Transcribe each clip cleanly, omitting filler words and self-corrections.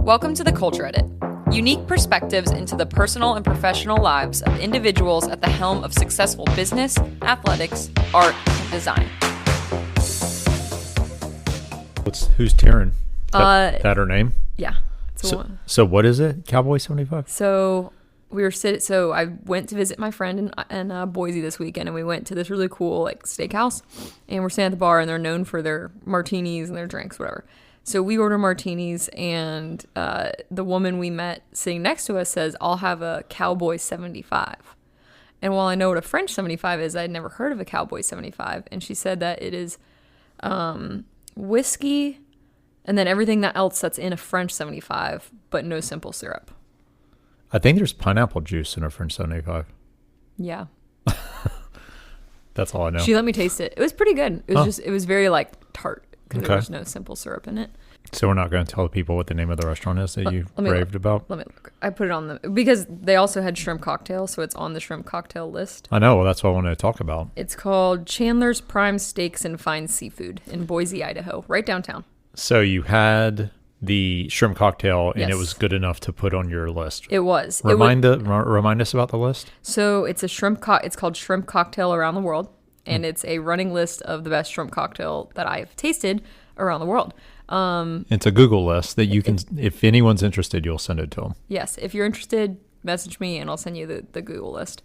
Welcome to the Culture Edit. Unique perspectives into the personal and professional lives of individuals at the helm of successful business, athletics, art, and design. Who's Taryn? That her name? Yeah. So what is it? Cowboy 75? So I went to visit my friend in Boise this weekend, and we went to this really cool steakhouse, and we're sitting at the bar, and they're known for their martinis and their drinks, whatever. So we order martinis, and the woman we met sitting next to us says, "I'll have a Cowboy 75." And while I know what a French 75 is, I'd never heard of a Cowboy 75. And she said that it is whiskey and then everything else that's in a French 75, but no simple syrup. I think there's pineapple juice in a French 75. Yeah. That's all I know. She let me taste it. It was pretty good. It was it was very tart because there was no simple syrup in it. So we're not going to tell the people what the name of the restaurant is that you raved about? Let me look. I put it on because they also had shrimp cocktail, so it's on the shrimp cocktail list. I know. Well, that's what I wanted to talk about. It's called Chandler's Prime Steaks and Fine Seafood in Boise, Idaho, right downtown. So you had the shrimp cocktail, and It was good enough to put on your list. It was. Remind us about the list. So it's it's called Shrimp Cocktail Around the World, and it's a running list of the best shrimp cocktail that I've tasted around the world. It's a Google list that you can, if anyone's interested, you'll send it to them. Yes, if you're interested, message me and I'll send you the Google list.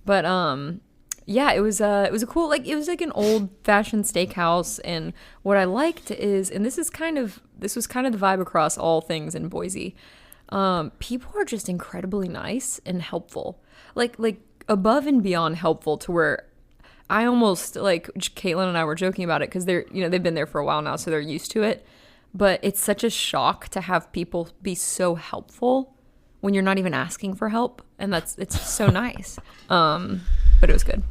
But yeah, it was a cool, it was like an old fashioned steakhouse, and what I liked is, and this was kind of the vibe across all things in Boise. People are just incredibly nice and helpful, like above and beyond helpful, to where I almost, Caitlin and I were joking about it because they've been there for a while now, so they're used to it. But it's such a shock to have people be so helpful when you're not even asking for help, and it's so nice. But it was good.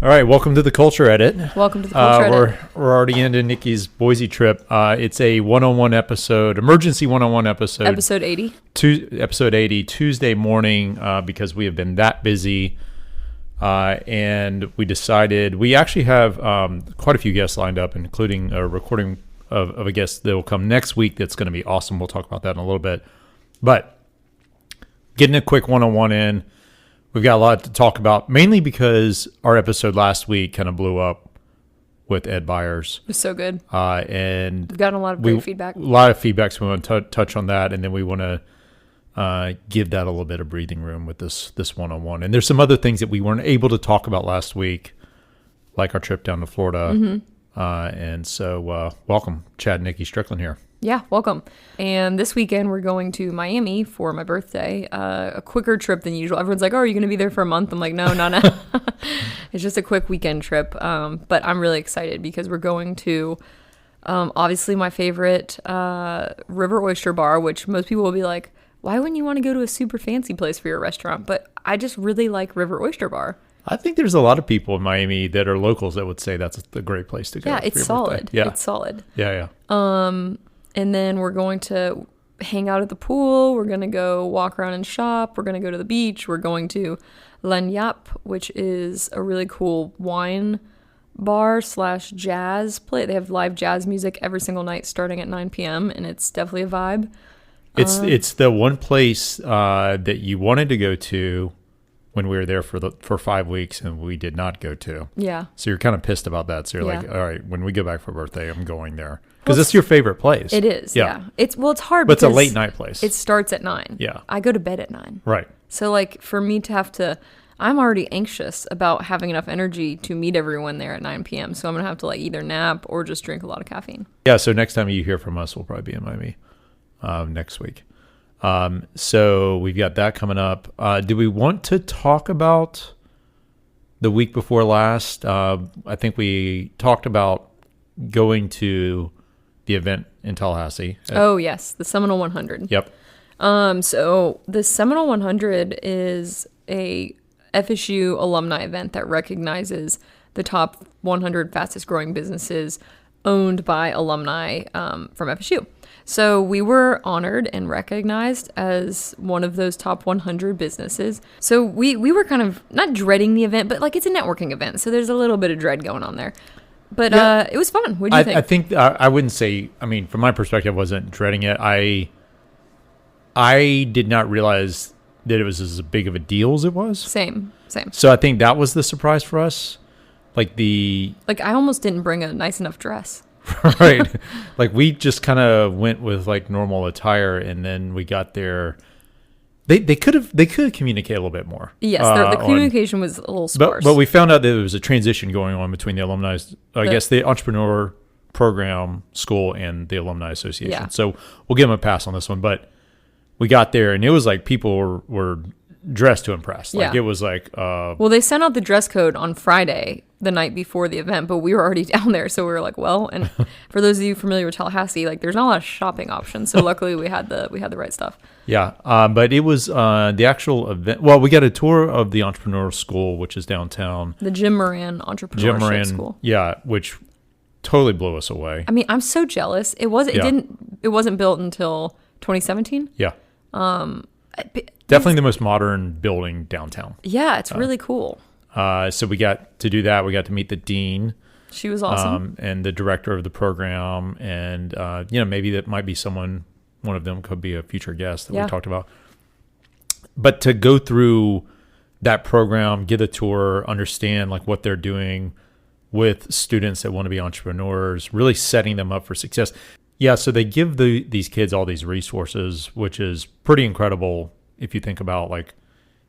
All right, welcome to the Culture Edit. Welcome to the Culture Edit. We're already into Nikki's Boise trip. It's a one-on-one episode, emergency one-on-one episode. Episode 80. Episode 80, Tuesday morning, because we have been that busy. And we decided we actually have quite a few guests lined up, including a recording of a guest that will come next week. That's going to be awesome. We'll talk about that in a little bit. But getting a quick one-on-one in, we've got a lot to talk about, mainly because our episode last week kind of blew up with Ed Byers. It was so good. And we've gotten a lot of great feedback. A lot of feedback, so we want to touch on that, and then we want to give that a little bit of breathing room with this one-on-one. And there's some other things that we weren't able to talk about last week, like our trip down to Florida. Mm-hmm. And so welcome, Chad and Nikki Strickland here. Yeah, welcome. And this weekend we're going to Miami for my birthday, a quicker trip than usual. Everyone's like, "Oh, are you going to be there for a month?" I'm like, no. It's just a quick weekend trip. But I'm really excited because we're going to obviously my favorite River Oyster Bar, which most people will be like, why wouldn't you want to go to a super fancy place for your restaurant? But I just really like River Oyster Bar. I think there's a lot of people in Miami that are locals that would say that's a great place to go. Yeah, it's solid. Yeah. It's solid. Yeah. And then we're going to hang out at the pool. We're going to go walk around and shop. We're going to go to the beach. We're going to Lagniappe, which is a really cool wine bar / jazz play. They have live jazz music every single night starting at 9 p.m. and it's definitely a vibe. It's the one place that you wanted to go to when we were there for 5 weeks and we did not go to. Yeah. So you're kind of pissed about that. So you're like, all right, when we go back for birthday, I'm going there. Because it's your favorite place. It is, yeah. It's hard but because it's a late night place. It starts at 9. Yeah. I go to bed at 9. Right. So for me to I'm already anxious about having enough energy to meet everyone there at 9 p.m. So I'm going to have to either nap or just drink a lot of caffeine. Yeah, so next time you hear from us, we'll probably be in Miami next week. So we've got that coming up. Do we want to talk about the week before last? I think we talked about going to the event in Tallahassee. Oh, yes. The Seminole 100. Yep. So the Seminole 100 is a FSU alumni event that recognizes the top 100 fastest growing businesses owned by alumni from FSU. So we were honored and recognized as one of those top 100 businesses. So we were kind of not dreading the event, but it's a networking event. So there's a little bit of dread going on there. But it was fun. What do you think? I think I wouldn't say, from my perspective, I wasn't dreading it. I did not realize that it was as big of a deal as it was. Same. So I think that was the surprise for us. Like I almost didn't bring a nice enough dress. Right. Like we just kind of went with like normal attire, and then we got there. They could have communicated a little bit more. Yes, the communication was a little sparse. But we found out that there was a transition going on between the alumni, I guess the entrepreneur program school and the alumni association. Yeah. So we'll give them a pass on this one. But we got there, and it was like people were dressed to impress. Like it was like well, they sent out the dress code on Friday, the night before the event, but we were already down there, so we were like, well, and for those of you familiar with Tallahassee, like there's not a lot of shopping options, so luckily we had the right stuff. Yeah, but it was the actual event. Well, we got a tour of the entrepreneur school, which is downtown. The Jim Moran Entrepreneurship School. Yeah, which totally blew us away. I mean, I'm so jealous. It wasn't built until 2017. Yeah. Definitely the most modern building downtown. Yeah, it's really cool. So we got to do that. We got to meet the dean. She was awesome. And the director of the program. And, maybe that might be one of them could be a future guest that we talked about. But to go through that program, get a tour, understand like what they're doing with students that want to be entrepreneurs, really setting them up for success. Yeah, so they give these kids all these resources, which is pretty incredible if you think about like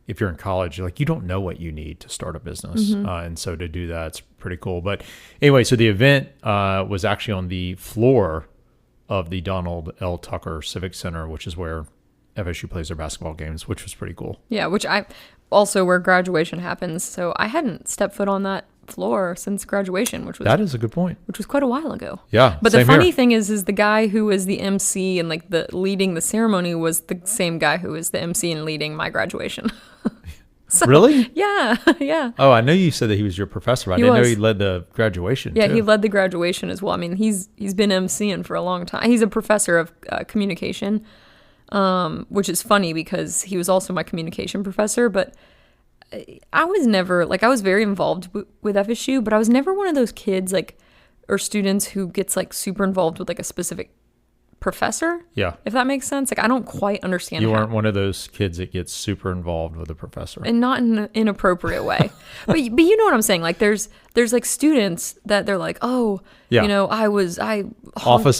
if you're in college, like you don't know what you need to start a business. And so to do that, it's pretty cool. But anyway, so the event was actually on the floor of the Donald L. Tucker Civic Center, which is where FSU plays their basketball games, which was pretty cool. Yeah, where graduation happens. So I hadn't stepped foot on that floor since graduation, that is a good point. Which was quite a while ago. Yeah. But the funny thing is the guy who was the MC and like the leading the ceremony was the same guy who was the MC and leading my graduation. So, really? Yeah, yeah. Oh, I know you said that he was your professor. I didn't know he led the graduation. Yeah, too. he led the graduation as well. I mean, he's been MCing for a long time. He's a professor of communication, which is funny because he was also my communication professor, but I was never, like, I was very involved with FSU, but I was never one of those kids, like, or students who gets, like, super involved with, like, a specific professor. Yeah. If that makes sense. Like, I don't quite understand You weren't one of those kids that gets super involved with a professor. And not in an inappropriate way. but you know what I'm saying? Like, there's like, students that they're like, oh, you know, office hours.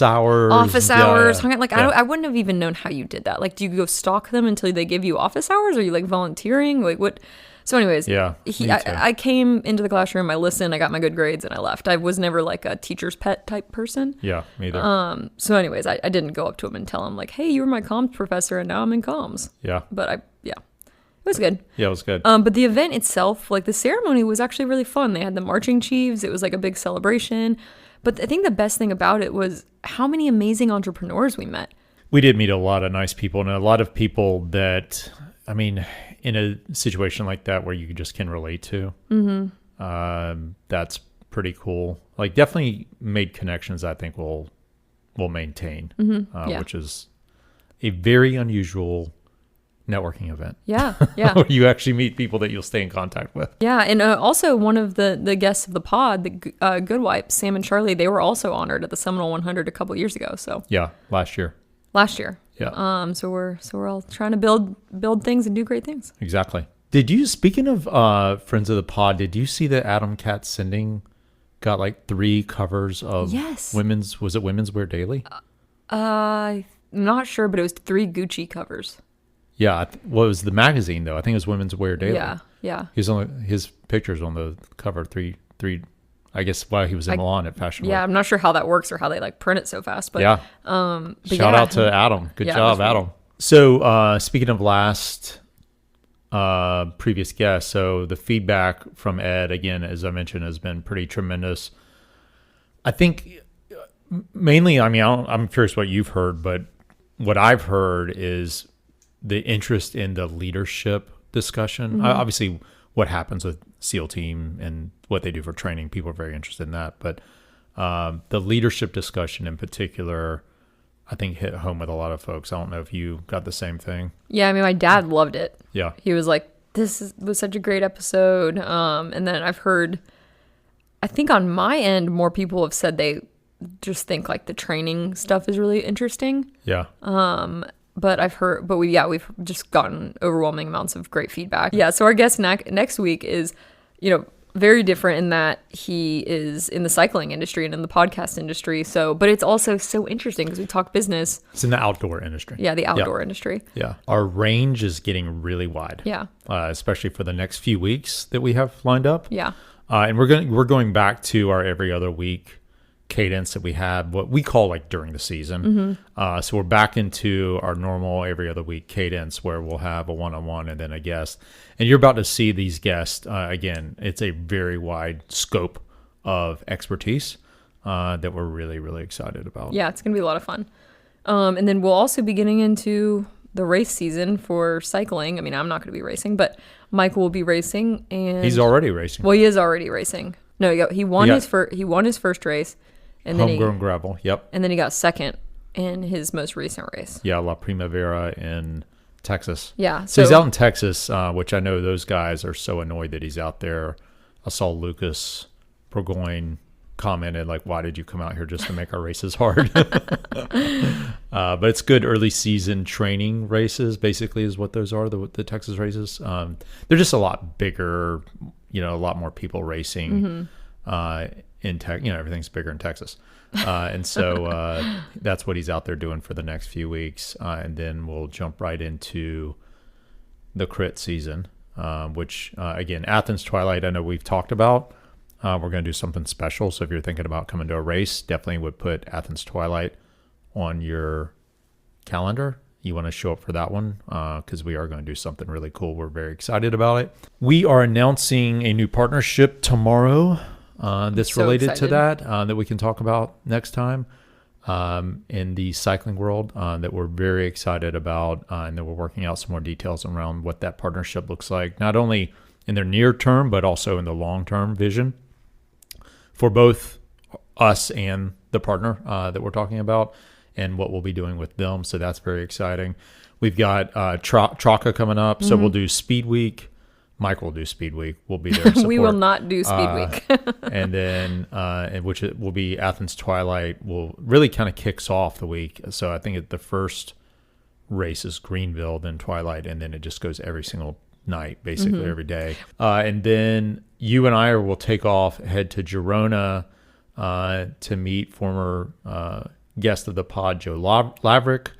Yeah. Like, I wouldn't have even known how you did that. Like, do you go stalk them until they give you office hours? Or are you, like, volunteering? Like, what... So anyways, I came into the classroom, I listened, I got my good grades, and I left. I was never like a teacher's pet type person. Yeah, me either. So anyways, I didn't go up to him and tell him like, hey, you were my comms professor and now I'm in comms. Yeah. But it was good. Yeah, it was good. But the event itself, like the ceremony was actually really fun. They had the marching chiefs. It was like a big celebration. But I think the best thing about it was how many amazing entrepreneurs we met. We did meet a lot of nice people and a lot of people that, I mean, in a situation like that where you just can relate to, that's pretty cool. Like definitely made connections I think we'll maintain, which is a very unusual networking event. Yeah, yeah. Where you actually meet people that you'll stay in contact with. Yeah, and also one of the guests of the pod, the Good Wipes, Sam and Charlie, they were also honored at the Seminole 100 a couple years ago. So yeah, last year. Yeah. So we're all trying to build things and do great things. Exactly. Did you, speaking of friends of the pod, did you see that Adam Katz-Sending got like 3 covers of women's Wear Daily? I'm not sure, but it was 3 Gucci covers. Yeah. What was the magazine though? I think it was Women's Wear Daily. Yeah. His pictures on the cover, three. I guess while he was in Milan at Fashion Week. Yeah, I'm not sure how that works or how they like print it so fast. But shout out to Adam. Good job, Adam. So speaking of last previous guests, so the feedback from Ed, again, as I mentioned, has been pretty tremendous. I think mainly, I mean, I'm curious what you've heard, but what I've heard is the interest in the leadership discussion. Obviously, what happens with SEAL team and what they do for training, people are very interested in that. But the leadership discussion in particular, I think hit home with a lot of folks. I don't know if you got the same thing. Yeah, I mean, my dad loved it. Yeah. He was like, was such a great episode. And then I've heard, I think on my end, more people have said they just think like the training stuff is really interesting. Yeah. but we've just gotten overwhelming amounts of great feedback. Yeah. So our guest next week is, very different in that he is in the cycling industry and in the podcast industry. But it's also so interesting because we talk business. It's in the outdoor industry. Yeah, the outdoor industry. Yeah. Our range is getting really wide. Yeah. Especially for the next few weeks that we have lined up. Yeah. And we're going back to our every other week cadence that we had, what we call like during the season. So we're back into our normal every other week cadence where we'll have a one-on-one and then a guest. And you're about to see these guests. Again, it's a very wide scope of expertise that we're really, really excited about. Yeah, it's going to be a lot of fun. And then we'll also be getting into the race season for cycling. I mean, I'm not going to be racing, but Michael will be racing. And he's already racing. Well, he is already racing. No, he won his first race. And then homegrown gravel, yep. And then he got second in his most recent race. Yeah, La Primavera in Texas. Yeah. So he's out in Texas, which I know those guys are so annoyed that he's out there. I saw Lucas Burgoyne commented, like, why did you come out here just to make our races hard? But it's good early season training races, basically, is what those are, the Texas races. They're just a lot bigger, a lot more people racing. In everything's bigger in Texas. And so that's what he's out there doing for the next few weeks. And then we'll jump right into the crit season, which, again, Athens Twilight, I know we've talked about. We're going to do something special. So if you're thinking about coming to a race, definitely would put Athens Twilight on your calendar. You want to show up for that one because we are going to do something really cool. We're very excited about it. We are announcing a new partnership tomorrow. That's related to that we can talk about next time in the cycling world that we're very excited about and that we're working out some more details around what that partnership looks like, not only in their near term, but also in the long-term vision for both us and the partner that we're talking about and what we'll be doing with them. So that's very exciting. We've got Traka coming up. So we'll do Speed Week. Mike will do Speed Week. We'll be there. We will not do Speed Week. And then, which it will be Athens Twilight, will really kind of kicks off the week. So I think the first race is Greenville, then Twilight, and then it just goes every single night, basically every day. And then you and I will take off, head to Girona to meet former guest of the pod, Joe Laverick,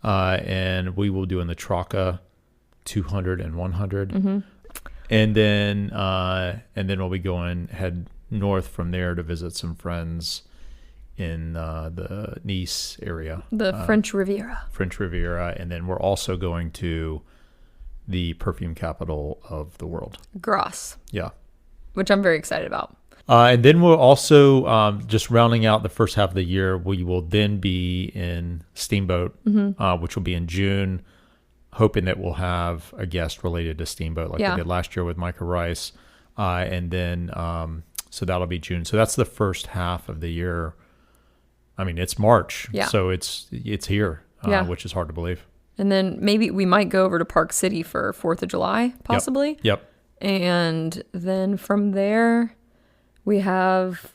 and we will do in the Traka 200 and 100. And then we'll be head north from there to visit some friends in the Nice area. The French Riviera. And then we're also going to the perfume capital of the world. Grasse. Yeah. Which I'm very excited about. And then we'll also, just rounding out the first half of the year, we will then be in Steamboat, which will be in June. Hoping that we'll have a guest related to Steamboat like we did last year with Micah Rice. And then, so that'll be June. So that's the first half of the year. I mean, it's March. Yeah. So it's here, which is hard to believe. And then maybe we might go over to Park City for 4th of July, possibly. Yep. And then from there, we have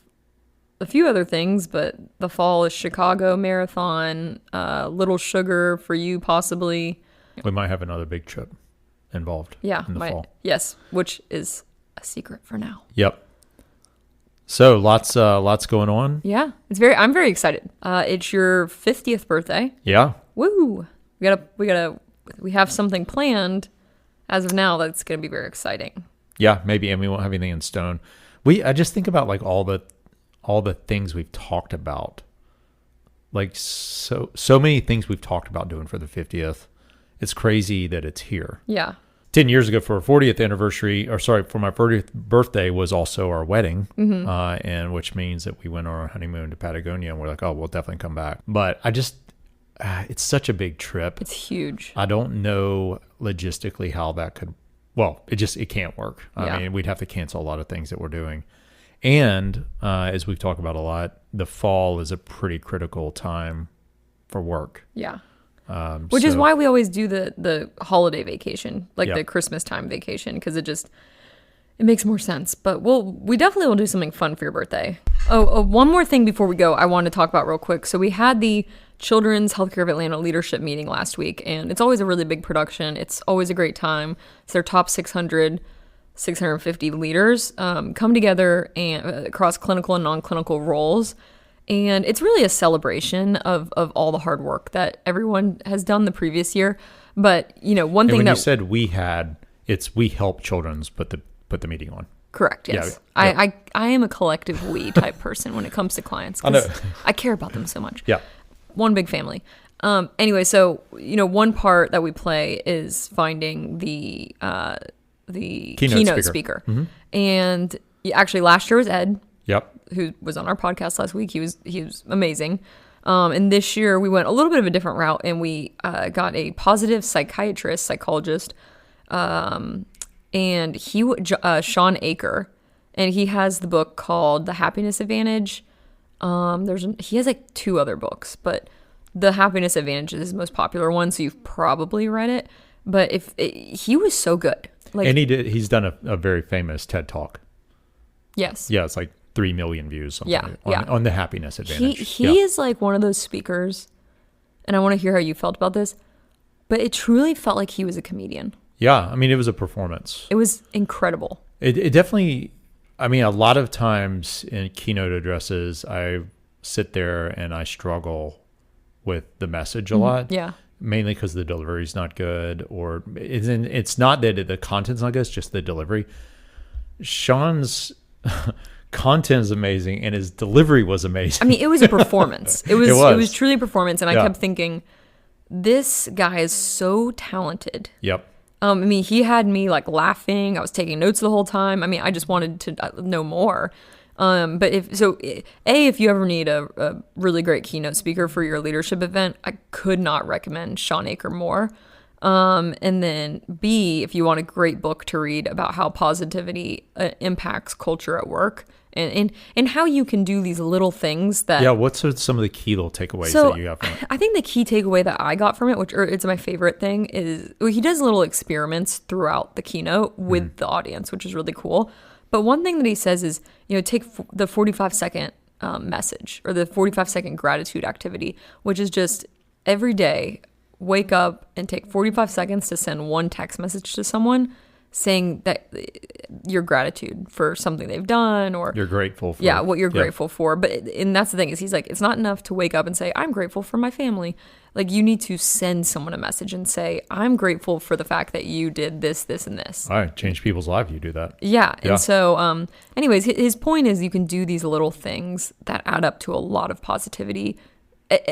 a few other things, but the fall is Chicago Marathon, Little Sugar for you, possibly. We might have another big trip involved in the fall. Yes, which is a secret for now. Yep. So lots going on. Yeah, I'm very excited. It's your 50th birthday. Yeah. Woo! We have something planned as of now that's going to be very exciting. Yeah, maybe, and we won't have anything in stone. I just think about like all the things we've talked about. Like so many things we've talked about doing for the 50th. It's crazy that it's here. Yeah. 10 years ago for our 40th anniversary, for my 40th birthday was also our wedding, and which means that we went on our honeymoon to Patagonia, and we're like, oh, we'll definitely come back. But it's such a big trip. It's huge. I don't know logistically how that could, it can't work. I mean, we'd have to cancel a lot of things that we're doing. And as we've talked about a lot, the fall is a pretty critical time for work. Yeah. Which is why we always do the holiday vacation, like the Christmas time vacation, because it makes more sense. But we definitely will do something fun for your birthday. Oh, one more thing before we go, I want to talk about real quick. So we had the Children's Healthcare of Atlanta leadership meeting last week, and it's always a really big production. It's always a great time. It's their top 650 leaders come together and across clinical and non-clinical roles. And it's really a celebration of all the hard work that everyone has done the previous year. But, one thing when that you said we help children's put the meeting on. Correct. Yes. Yeah. I am a collective we type person when it comes to clients. I know. I care about them so much. Yeah. One big family. Anyway, so, one part that we play is finding the keynote speaker. Mm-hmm. And actually last year was Ed. Yep. Who was on our podcast last week. He was amazing. And this year we went a little bit of a different route, and we got a positive psychologist, and Sean Aker, and he has the book called The Happiness Advantage. He has like 2 other books, but The Happiness Advantage is his most popular one, so you've probably read it. But he was so good. And he's done a very famous TED Talk. Yes. Yeah, it's like 3 million views. On the happiness advantage. He is like one of those speakers, and I want to hear how you felt about this, but it truly felt like he was a comedian. Yeah, I mean, it was a performance. It was incredible. It definitely, I mean, a lot of times in keynote addresses, I sit there and I struggle with the message a lot. Yeah. Mainly because the delivery is not good, or it's not that the content's not good, it's just the delivery. Sean's content is amazing, and his delivery was amazing. I mean, it was a performance. It was truly a performance, and I kept thinking, this guy is so talented. Yep. I mean, he had me like laughing. I was taking notes the whole time. I mean, I just wanted to know more. But if you ever need a really great keynote speaker for your leadership event, I could not recommend Sean Aker more. And then B, if you want a great book to read about how positivity impacts culture at work and how you can do these little things that... Yeah, what's some of the key little takeaways that you got from it? I think the key takeaway that I got from it, it's my favorite thing, is he does little experiments throughout the keynote with the audience, which is really cool. But one thing that he says is, take the 45-second message or the 45-second gratitude activity, which is just every day, wake up and take 45 seconds to send one text message to someone saying that your gratitude for something they've done, or you're grateful for. Yeah, what you're grateful for. And that's the thing, is he's like, it's not enough to wake up and say, I'm grateful for my family. Like, you need to send someone a message and say, I'm grateful for the fact that you did this, this, and this. All right, change people's lives, you do that. Yeah. And so, anyways, his point is you can do these little things that add up to a lot of positivity,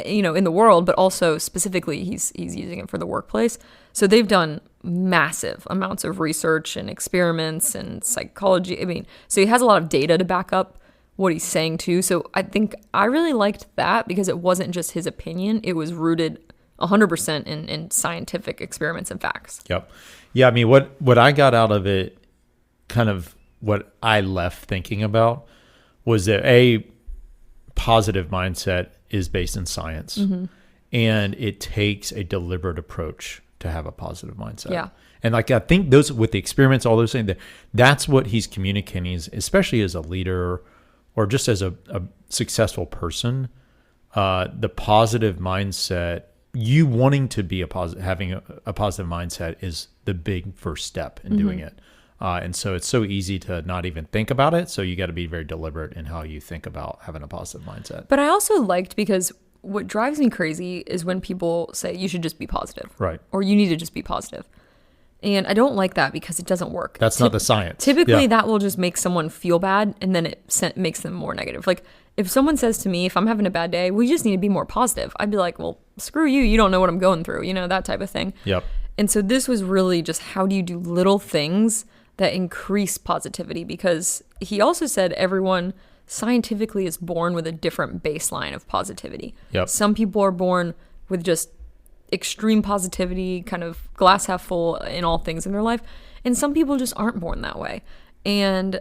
in the world, but also specifically he's using it for the workplace. So they've done massive amounts of research and experiments and psychology. I mean, so he has a lot of data to back up what he's saying too. So I think I really liked that because it wasn't just his opinion. It was rooted 100% in scientific experiments and facts. Yep. Yeah. I mean, what I got out of it, kind of what I left thinking about, was that a positive mindset is based in science, and it takes a deliberate approach to have a positive mindset. Yeah. And I think those, with the experiments, all those things, that's what he's communicating, especially as a leader or just as a successful person. The positive mindset, you wanting to be having a positive mindset, is the big first step in doing it. And so it's so easy to not even think about it. So you got to be very deliberate in how you think about having a positive mindset. But I also liked, because what drives me crazy is when people say you should just be positive. Right. Or you need to just be positive. And I don't like that because it doesn't work. That's not the science. Typically, that will just make someone feel bad, and then it makes them more negative. Like, if someone says to me, if I'm having a bad day, we just need to be more positive, I'd be like, well, screw you. You don't know what I'm going through, that type of thing. Yep. And so this was really just, how do you do little things that increase positivity? Because he also said everyone scientifically is born with a different baseline of positivity. Yep. Some people are born with just extreme positivity, kind of glass half full in all things in their life, and some people just aren't born that way. And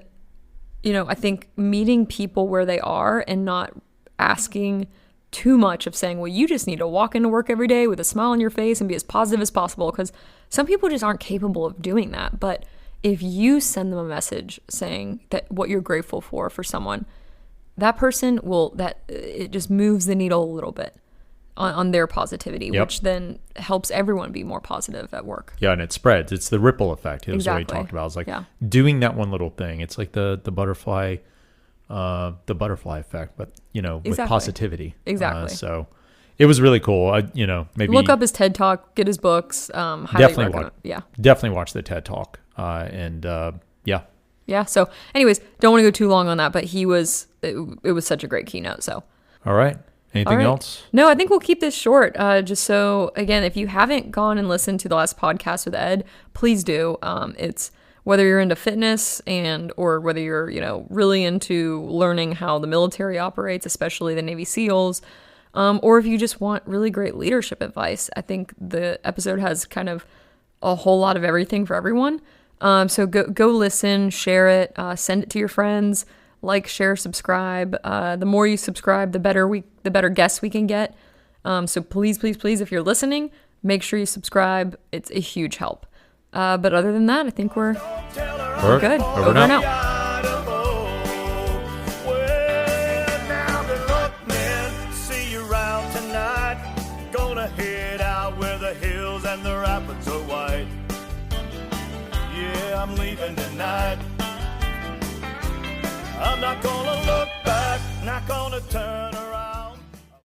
I think meeting people where they are and not asking too much of saying, well, you just need to walk into work every day with a smile on your face and be as positive as possible, because some people just aren't capable of doing that. But if you send them a message saying that what you're grateful for someone, that person it just moves the needle a little bit. on their positivity, Yep. which then helps everyone be more positive at work. Yeah, and it spreads. It's the ripple effect. It was what he Exactly. talked about. It's like Yeah. doing that one little thing. It's like the butterfly effect, but with Exactly. positivity. Exactly. So it was really cool. Maybe Look up his TED Talk, get his books. Highly Definitely recommend. watch. Yeah. Definitely watch the TED Talk. Yeah. Yeah. So, anyways, don't want to go too long on that, but it was such a great keynote. So, All right. Anything all right. else? No, I think we'll keep this short. Just so, again, if you haven't gone and listened to the last podcast with Ed, please do. It's whether you're into fitness or whether you're, really into learning how the military operates, especially the Navy SEALs, or if you just want really great leadership advice. I think the episode has kind of a whole lot of everything for everyone. So go listen, share it, send it to your friends, like, share, subscribe. The more you subscribe, the better guests we can get. So please, please, please, if you're listening, make sure you subscribe. It's a huge help. But other than that, I think we're good. Over and now. out. I'm leaving tonight. I'm not gonna look back, not gonna turn around.